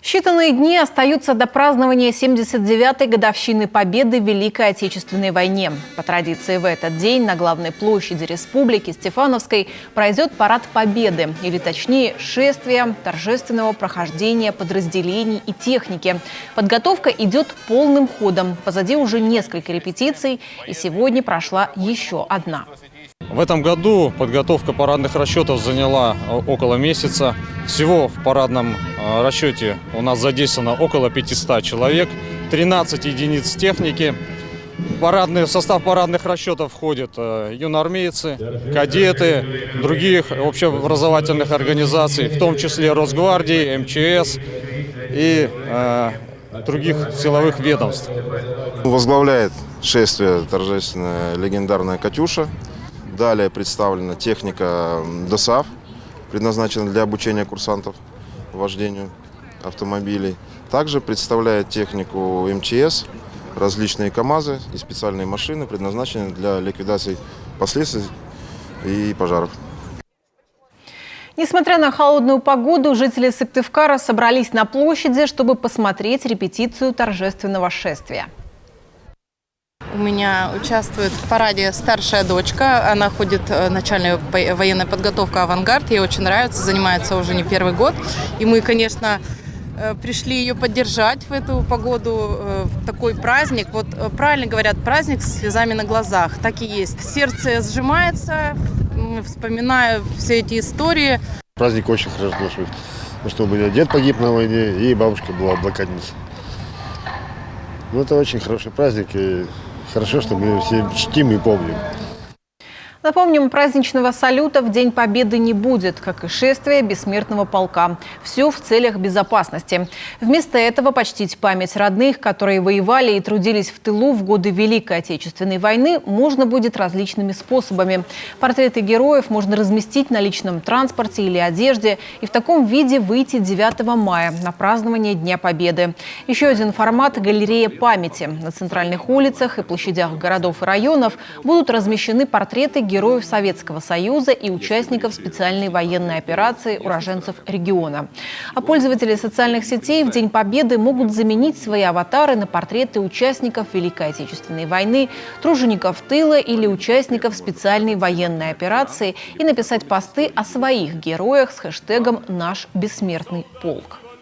Считанные дни остаются до празднования 79-й годовщины Победы в Великой Отечественной войне. По традиции в этот день на главной площади республики Стефановской пройдет парад Победы, или точнее шествие торжественного прохождения подразделений и техники. Подготовка идет полным ходом. Позади уже несколько репетиций, и сегодня прошла еще одна. В этом году подготовка парадных расчетов заняла около месяца. Всего в парадном расчете у нас задействовано около 500 человек, 13 единиц техники. В состав парадных расчетов входят юноармейцы, кадеты, других общеобразовательных организаций, в том числе Росгвардии, МЧС и других силовых ведомств. Возглавляет шествие торжественная легендарная «Катюша». Далее представлена техника ДОСААФ, предназначена для обучения курсантов вождению автомобилей. Также представляет технику МЧС, различные КАМАЗы и специальные машины, предназначенные для ликвидации последствий и пожаров. Несмотря на холодную погоду, жители Сыктывкара собрались на площади, чтобы посмотреть репетицию торжественного шествия. У меня участвует в параде старшая дочка. Она ходит в начальную военную подготовку «Авангард». Ей очень нравится, занимается уже не первый год. И мы, конечно, пришли ее поддержать в эту погоду, в такой праздник. Вот правильно говорят, праздник с слезами на глазах. Так и есть. Сердце сжимается, вспоминаю все эти истории. Праздник очень хорошо, потому что у меня дед погиб на войне, и бабушка была блокадница. Ну, это очень хороший праздник, и хорошо, что мы все чтим и помним. Напомним, праздничного салюта в День Победы не будет, как и шествия бессмертного полка. Все в целях безопасности. Вместо этого почтить память родных, которые воевали и трудились в тылу в годы Великой Отечественной войны, можно будет различными способами. Портреты героев можно разместить на личном транспорте или одежде и в таком виде выйти 9 мая на празднование Дня Победы. Еще один формат – галерея памяти. На центральных улицах и площадях городов и районов будут размещены портреты героев Советского Союза и участников специальной военной операции уроженцев региона. А пользователи социальных сетей в День Победы могут заменить свои аватары на портреты участников Великой Отечественной войны, тружеников тыла или участников специальной военной операции и написать посты о своих героях с хэштегом «Наш бессмертный полк».